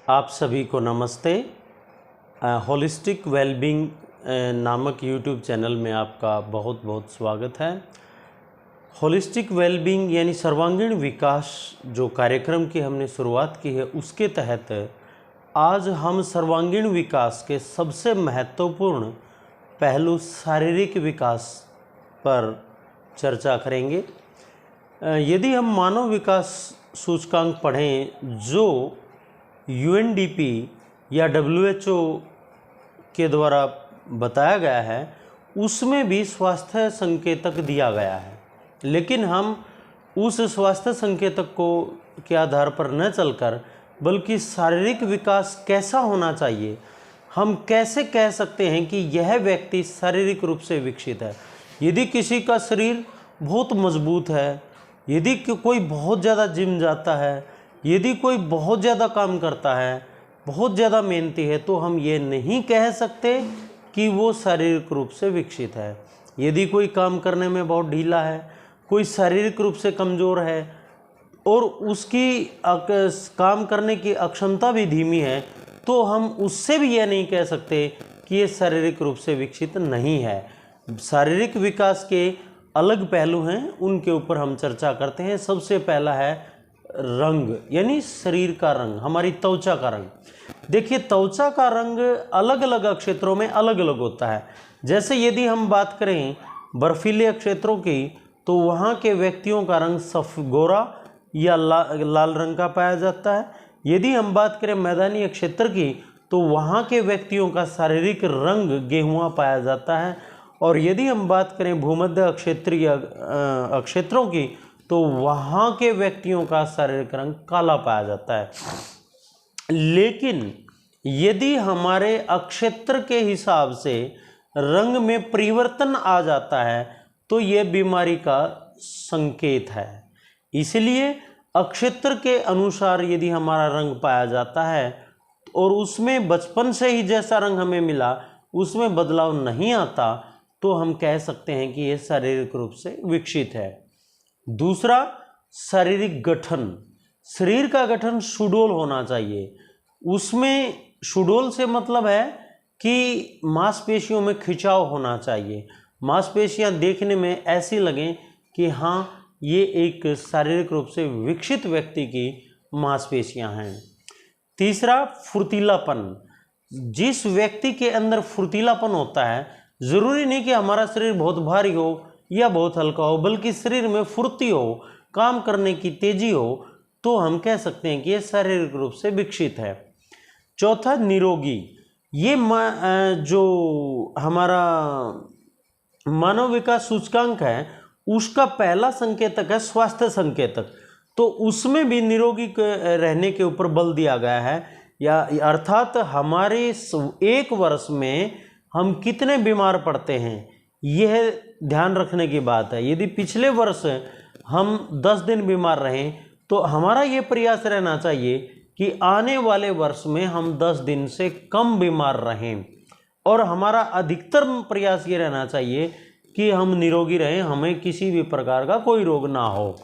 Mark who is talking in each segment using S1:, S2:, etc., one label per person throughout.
S1: आप सभी को नमस्ते। होलिस्टिक वेलबींग नामक यूट्यूब चैनल में आपका बहुत बहुत स्वागत है। होलिस्टिक वेलबींग यानी सर्वांगीण विकास जो कार्यक्रम की हमने शुरुआत की है, उसके तहत आज हम सर्वांगीण विकास के सबसे महत्वपूर्ण पहलू शारीरिक विकास पर चर्चा करेंगे। यदि हम मानव विकास सूचकांक पढ़ें जो यूएनडीपी या डब्ल्यूएचओ के द्वारा बताया गया है, उसमें भी स्वास्थ्य संकेतक दिया गया है, लेकिन हम उस स्वास्थ्य संकेतक को के आधार पर न चलकर बल्कि शारीरिक विकास कैसा होना चाहिए, हम कैसे कह सकते हैं कि यह व्यक्ति शारीरिक रूप से विकसित है। यदि किसी का शरीर बहुत मजबूत है, यदि कोई बहुत ज़्यादा जिम जाता है, यदि कोई बहुत ज़्यादा काम करता है, बहुत ज़्यादा मेहनती है, तो हम ये नहीं कह सकते कि वो शारीरिक रूप से विकसित है। यदि कोई काम करने में बहुत ढीला है, कोई शारीरिक रूप से कमज़ोर है और उसकी काम करने की अक्षमता भी धीमी है, तो हम उससे भी यह नहीं कह सकते कि ये शारीरिक रूप से विकसित नहीं है। शारीरिक विकास के अलग पहलू हैं, उनके ऊपर हम चर्चा करते हैं। सबसे पहला है रंग, यानी शरीर का रंग, हमारी त्वचा का रंग। देखिए, त्वचा का रंग अलग अलग क्षेत्रों में अलग अलग होता है। जैसे यदि हम बात करें बर्फीले क्षेत्रों की, तो वहाँ के व्यक्तियों का रंग गोरा या लाल रंग का पाया जाता है। यदि हम बात करें मैदानी क्षेत्र की, तो वहाँ के व्यक्तियों का शारीरिक रंग गेहुआ पाया जाता है। और यदि हम बात करें भूमध्य क्षेत्रीय क्षेत्रों की, तो वहाँ के व्यक्तियों का शारीरिक रंग काला पाया जाता है। लेकिन यदि हमारे अक्षेत्र के हिसाब से रंग में परिवर्तन आ जाता है, तो यह बीमारी का संकेत है। इसलिए अक्षेत्र के अनुसार यदि हमारा रंग पाया जाता है और उसमें बचपन से ही जैसा रंग हमें मिला उसमें बदलाव नहीं आता, तो हम कह सकते हैं कि यह शारीरिक रूप से विकसित है। दूसरा, शारीरिक गठन। शरीर का गठन सुडौल होना चाहिए। उसमें सुडौल से मतलब है कि मांसपेशियों में खिंचाव होना चाहिए। मांसपेशियां देखने में ऐसी लगें कि हाँ, ये एक शारीरिक रूप से विकसित व्यक्ति की मांसपेशियां हैं। तीसरा, फुर्तीलापन। जिस व्यक्ति के अंदर फुर्तीलापन होता है, ज़रूरी नहीं कि हमारा शरीर बहुत भारी हो या बहुत हल्का हो, बल्कि शरीर में फुर्ती हो, काम करने की तेजी हो, तो हम कह सकते हैं कि यह शारीरिक रूप से विकसित है। चौथा, निरोगी। ये जो हमारा मानव विकास सूचकांक है, उसका पहला संकेतक है स्वास्थ्य संकेतक। तो उसमें भी निरोगी रहने के ऊपर बल दिया गया है, या अर्थात हमारे 1 वर्ष में हम कितने बीमार पड़ते हैं, यह ध्यान रखने की बात है। यदि पिछले वर्ष हम 10 दिन बीमार रहें, तो हमारा ये प्रयास रहना चाहिए कि आने वाले वर्ष में हम 10 दिन से कम बीमार रहें, और हमारा अधिकतर प्रयास ये रहना चाहिए कि हम निरोगी रहें, हमें किसी भी प्रकार का कोई रोग ना हो।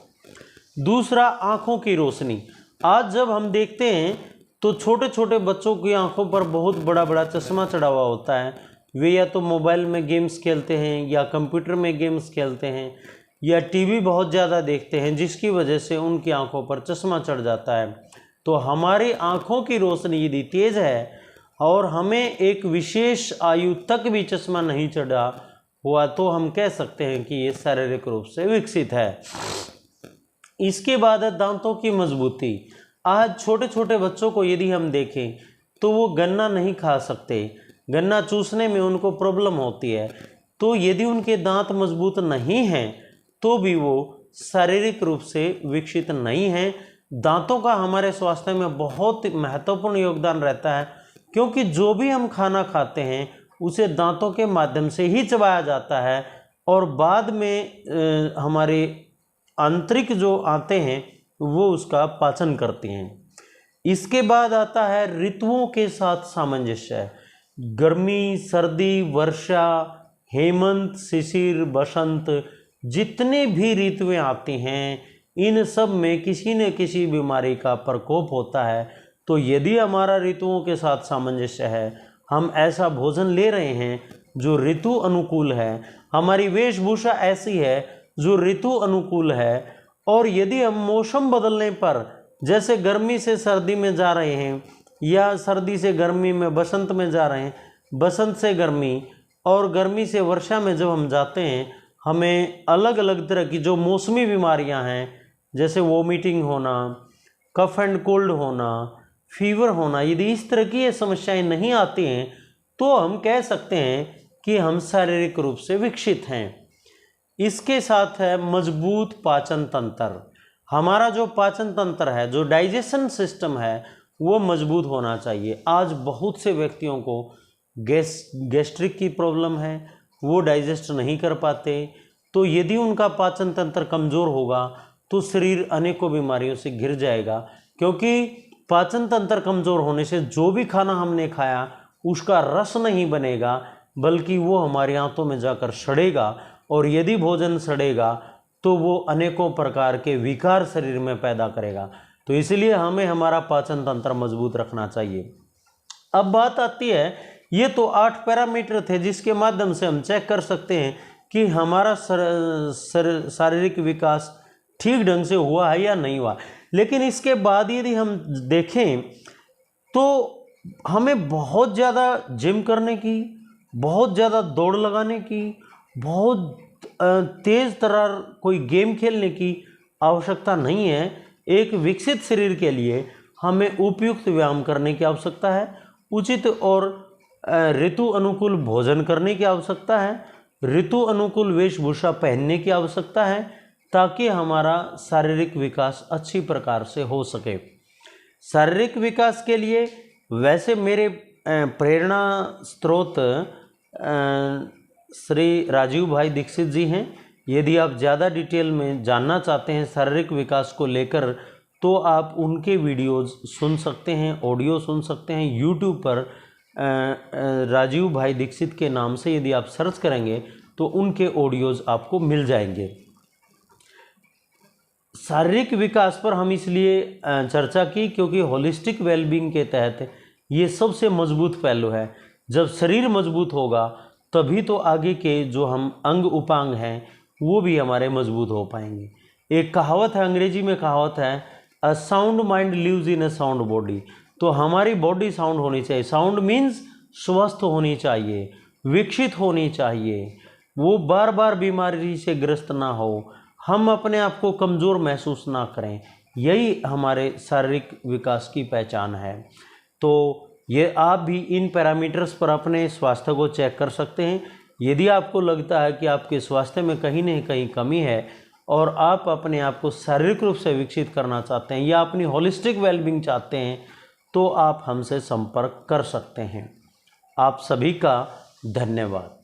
S1: दूसरा, आँखों की रोशनी। आज जब हम देखते हैं तो छोटे छोटे बच्चों की आँखों पर बहुत बड़ा बड़ा चश्मा चढ़ा हुआ होता है। वे या तो मोबाइल में गेम्स खेलते हैं, या कंप्यूटर में गेम्स खेलते हैं, या टीवी बहुत ज़्यादा देखते हैं, जिसकी वजह से उनकी आंखों पर चश्मा चढ़ जाता है। तो हमारी आंखों की रोशनी यदि तेज़ है और हमें एक विशेष आयु तक भी चश्मा नहीं चढ़ा हुआ, तो हम कह सकते हैं कि ये शारीरिक रूप से विकसित है। इसके बाद है दांतों की मजबूती। आज छोटे छोटे बच्चों को यदि हम देखें तो वो गन्ना नहीं खा सकते, गन्ना चूसने में उनको प्रॉब्लम होती है। तो यदि उनके दांत मजबूत नहीं हैं, तो भी वो शारीरिक रूप से विकसित नहीं हैं। दांतों का हमारे स्वास्थ्य में बहुत महत्वपूर्ण योगदान रहता है, क्योंकि जो भी हम खाना खाते हैं उसे दांतों के माध्यम से ही चबाया जाता है, और बाद में हमारे आंतरिक जो आते हैं वो उसका पाचन करती हैं। इसके बाद आता है ऋतुओं के साथ सामंजस्य। गर्मी, सर्दी, वर्षा, हेमंत, शिशिर, बसंत, जितने भी ऋतुएं आती हैं, इन सब में किसी न किसी बीमारी का प्रकोप होता है। तो तो यदि हमारा ऋतुओं के साथ सामंजस्य है, हम ऐसा भोजन ले रहे हैं जो ऋतु अनुकूल है, हमारी वेशभूषा ऐसी है जो ऋतु अनुकूल है, और यदि हम मौसम बदलने पर, जैसे गर्मी से सर्दी में जा रहे हैं या सर्दी से गर्मी में बसंत में जा रहे हैं, बसंत से गर्मी और गर्मी से वर्षा में जब हम जाते हैं, हमें अलग अलग तरह की जो मौसमी बीमारियां हैं, जैसे वोमिटिंग होना, कफ एंड कोल्ड होना, फीवर होना, यदि इस तरह की ये समस्याएं नहीं आती हैं तो हम कह सकते हैं कि हम शारीरिक रूप से विकसित हैं। इसके साथ है मजबूत पाचन तंत्र। हमारा जो पाचन तंत्र है, जो डाइजेशन सिस्टम है, वो मजबूत होना चाहिए। आज बहुत से व्यक्तियों को गैस्ट्रिक की प्रॉब्लम है, वो डाइजेस्ट नहीं कर पाते। तो यदि उनका पाचन तंत्र कमज़ोर होगा तो शरीर अनेकों बीमारियों से घिर जाएगा, क्योंकि पाचन तंत्र कमज़ोर होने से जो भी खाना हमने खाया उसका रस नहीं बनेगा, बल्कि वो हमारी आंतों में जाकर सड़ेगा, और यदि भोजन सड़ेगा तो वो अनेकों प्रकार के विकार शरीर में पैदा करेगा। तो इसलिए हमें हमारा पाचन तंत्र मजबूत रखना चाहिए। अब बात आती है, ये तो 8 पैरामीटर थे जिसके माध्यम से हम चेक कर सकते हैं कि हमारा शारीरिक विकास ठीक ढंग से हुआ है या नहीं हुआ। लेकिन इसके बाद यदि हम देखें तो हमें बहुत ज़्यादा जिम करने की, बहुत ज़्यादा दौड़ लगाने की, बहुत तेज़ तरह कोई गेम खेलने की आवश्यकता नहीं है। एक विकसित शरीर के लिए हमें उपयुक्त व्यायाम करने की आवश्यकता है, उचित और ऋतु अनुकूल भोजन करने की आवश्यकता है, ऋतु अनुकूल वेशभूषा पहनने की आवश्यकता है, ताकि हमारा शारीरिक विकास अच्छी प्रकार से हो सके। शारीरिक विकास के लिए वैसे मेरे प्रेरणा स्रोत श्री राजीव भाई दीक्षित जी हैं। यदि आप ज़्यादा डिटेल में जानना चाहते हैं शारीरिक विकास को लेकर, तो आप उनके वीडियोज़ सुन सकते हैं, ऑडियो सुन सकते हैं। यूट्यूब पर राजीव भाई दीक्षित के नाम से यदि आप सर्च करेंगे तो उनके ऑडियोज़ आपको मिल जाएंगे। शारीरिक विकास पर हम इसलिए चर्चा की क्योंकि होलिस्टिक वेलबींग के तहत ये सबसे मजबूत पहलू है। जब शरीर मजबूत होगा तभी तो आगे के जो हम अंग उपांग हैं वो भी हमारे मजबूत हो पाएंगे। एक कहावत है, अंग्रेजी में कहावत है, a sound mind lives in a sound body. तो हमारी बॉडी साउंड होनी चाहिए। साउंड मीन्स स्वस्थ होनी चाहिए, विकसित होनी चाहिए, वो बार बार बीमारी से ग्रस्त ना हो, हम अपने आप को कमज़ोर महसूस ना करें। यही हमारे शारीरिक विकास की पहचान है। तो ये आप भी इन पैरामीटर्स पर अपने स्वास्थ्य को चेक कर सकते हैं। यदि आपको लगता है कि आपके स्वास्थ्य में कहीं न कहीं कमी है और आप अपने आप को शारीरिक रूप से विकसित करना चाहते हैं या अपनी होलिस्टिक वेलबींग चाहते हैं, तो आप हमसे संपर्क कर सकते हैं। आप सभी का धन्यवाद।